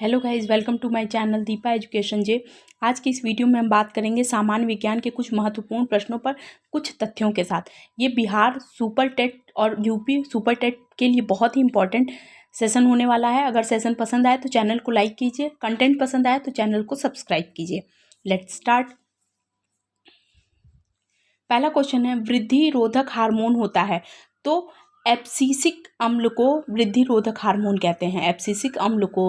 Hello guys, welcome to my channel Deepa education J. आज की इस वीडियो में हम बात करेंगे सामान्य विज्ञान के कुछ महत्वपूर्ण प्रश्नों पर कुछ तथ्यों के साथ। ये बिहार सुपर टेट और यूपी सुपर टेट के लिए बहुत ही इंपॉर्टेंट सेशन होने वाला है। अगर सेशन पसंद आए तो चैनल को लाइक कीजिए, कंटेंट पसंद आए तो चैनल को सब्सक्राइब कीजिए। Let's start. पहला क्वेश्चन है, वृद्धि रोधक हार्मोन होता है तो एब्सिसिक अम्ल को वृद्धि रोधक हार्मोन कहते हैं। एब्सिसिक अम्ल को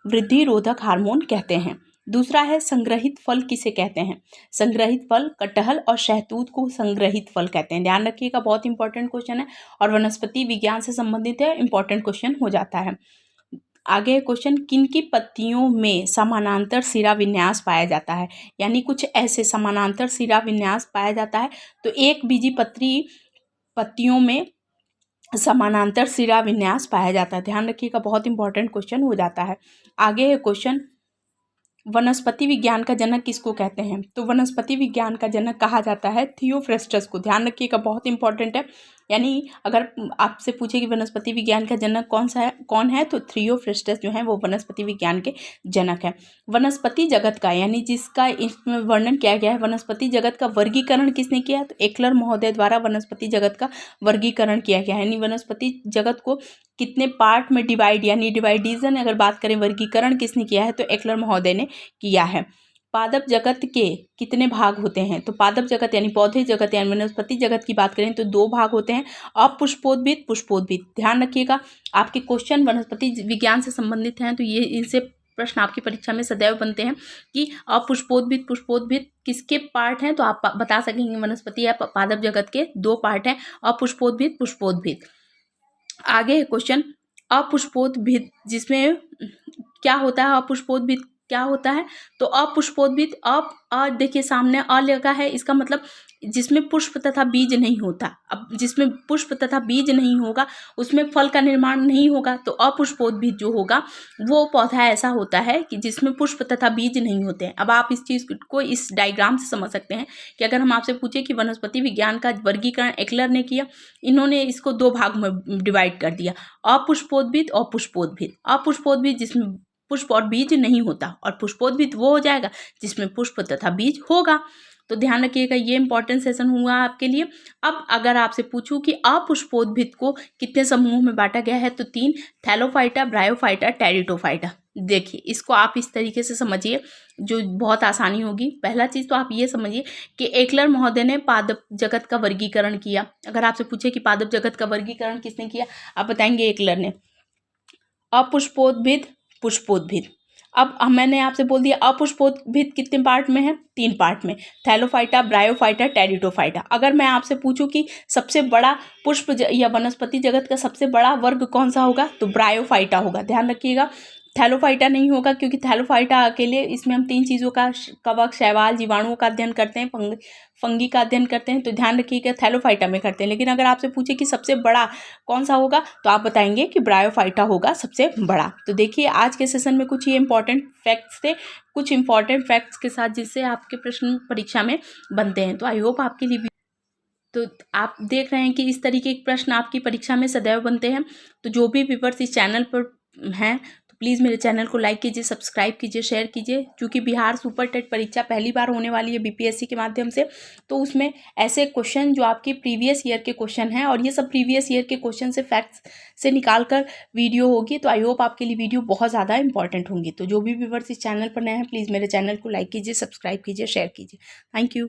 वृद्धि रोधक हार्मोन कहते हैं। दूसरा है, संग्रहित फल किसे कहते हैं। संग्रहित फल कटहल और शहतूत को संग्रहित फल कहते हैं। ध्यान रखिएगा, बहुत इंपॉर्टेंट क्वेश्चन है और वनस्पति विज्ञान से संबंधित है, इंपॉर्टेंट क्वेश्चन हो जाता है। आगे क्वेश्चन, किनकी पत्तियों में समानांतर सिरा विन्यास पाया जाता है। यानी कुछ ऐसे समानांतर सिरा विन्यास पाया जाता है तो एक बीजी पत्तियों में समानांतर सिरा विन्यास पाया जाता है। ध्यान रखिएगा, बहुत इंपॉर्टेंट क्वेश्चन हो जाता है। आगे है क्वेश्चन, वनस्पति विज्ञान का जनक किसको कहते हैं। तो वनस्पति विज्ञान का जनक कहा जाता है थियोफ्रेस्टस को। ध्यान रखिएगा, बहुत इंपॉर्टेंट है। यानी अगर आपसे पूछे कि वनस्पति विज्ञान का जनक कौन है तो थियोफ्रेस्टस जो है वो वनस्पति विज्ञान के जनक है। वनस्पति जगत का, यानी जिसका इसमें वर्णन किया गया है, वनस्पति जगत का वर्गीकरण किसने किया है तो एक्लर महोदय द्वारा वनस्पति जगत का वर्गीकरण किया गया है। यानी वनस्पति जगत को कितने पार्ट में डिवाइड, यानी डिवाइडेशन अगर बात करें, वर्गीकरण किसने किया है तो एक्लर महोदय ने किया है। पादप जगत के कितने भाग होते हैं तो पादप जगत यानी पौधे जगत यानी वनस्पति जगत की बात करें तो 2 भाग होते हैं, अपुष्पोद्भिद, पुष्पोद्भिद। ध्यान रखिएगा, आपके क्वेश्चन वनस्पति विज्ञान से संबंधित हैं तो ये इनसे प्रश्न आपकी परीक्षा में सदैव बनते हैं कि अपुष्पोद्भिद पुष्पोद्भिद किसके पार्ट हैं तो आप बता सकेंगे वनस्पति या पादप जगत के 2 पार्ट हैं, अपुष्पोद्भिद पुष्पोद्भिद। आगे क्वेश्चन, अपुष्पोद्भिद जिसमें क्या होता है, अपुष्पोद्भिद क्या होता है तो अपुष्पोद्भिद, देखिए सामने अ लगा है, इसका मतलब जिसमें पुष्प तथा बीज नहीं होता। अब जिसमें पुष्प तथा बीज नहीं होगा उसमें फल का निर्माण नहीं होगा। तो अपुष्पोद्भिद जो होगा वो पौधा ऐसा होता है कि जिसमें पुष्प तथा बीज नहीं होते हैं। अब आप इस चीज़ को इस डायग्राम से समझ सकते हैं कि अगर हम आपसे पूछे कि वनस्पति विज्ञान का वर्गीकरण एक्लर ने किया, इन्होंने इसको 2 भाग में डिवाइड कर दिया, अपुष्पोद्भिद और पुष्पोद्भिद। अपुष्पोद्भिद जिसमें पुष्प और बीज नहीं होता और पुष्पोद्भिद वो हो जाएगा जिसमें पुष्प तथा बीज होगा। तो ध्यान रखिएगा, ये इंपॉर्टेंट सेशन हुआ आपके लिए। अब अगर आपसे पूछूं कि अपुष्पोद्भिद को कितने समूहों में बांटा गया है तो 3, थैलोफाइटा, ब्रायोफाइटा, टेरिडोफाइटा। देखिए इसको आप इस तरीके से समझिए जो बहुत आसानी होगी। पहला चीज़ तो आप ये समझिए कि एक्लर महोदय ने पादप जगत का वर्गीकरण किया। अगर आपसे पूछे कि पादप जगत का वर्गीकरण किसने किया, आप बताएंगे एक्लर ने। अपुष्पोद्भिद, पुष्पोद्भिद। अब मैंने आपसे बोल दिया अपुष्पोद्भिद कितने पार्ट में है, 3 पार्ट में, थैलोफाइटा, ब्रायोफाइटा, टेरिडोफाइटा। अगर मैं आपसे पूछूं कि सबसे बड़ा या वनस्पति जगत का सबसे बड़ा वर्ग कौन सा होगा तो ब्रायोफाइटा होगा। ध्यान रखिएगा, थैलोफाइटा नहीं होगा क्योंकि थैलोफाइटा अकेले, इसमें हम 3 चीज़ों का, कवक, शैवाल, जीवाणुओं का अध्ययन करते हैं, फंगी का अध्ययन करते हैं, तो ध्यान रखिएगा थैलोफाइटा में करते हैं। लेकिन अगर आपसे पूछे कि सबसे बड़ा कौन सा होगा तो आप बताएंगे कि ब्रायोफाइटा होगा सबसे बड़ा। तो देखिए आज के सेशन में कुछ ये इंपॉर्टेंट फैक्ट्स थे, कुछ इंपॉर्टेंट फैक्ट्स के साथ जिससे आपके प्रश्न परीक्षा में बनते हैं। तो आई होप आपके लिए तो आप देख रहे हैं कि इस तरीके के प्रश्न आपकी परीक्षा में सदैव बनते हैं। तो जो भी व्यूअर्स इस चैनल पर हैं तो प्लीज़ मेरे चैनल को लाइक कीजिए, सब्सक्राइब कीजिए, शेयर कीजिए। क्योंकि बिहार सुपर टेट परीक्षा पहली बार होने वाली है बीपीएससी के माध्यम से, तो उसमें ऐसे क्वेश्चन जो आपके प्रीवियस ईयर के क्वेश्चन हैं और ये सब प्रीवियस ईयर के क्वेश्चन से फैक्ट्स से निकाल कर वीडियो होगी। तो आई होप आपके लिए वीडियो बहुत ज़्यादा इंपॉर्टेंट होंगी। तो जो भी व्यूअर्स इस चैनल पर नए हैं प्लीज़ मेरे चैनल को लाइक कीजिए, सब्सक्राइब कीजिए, शेयर कीजिए। Thank you.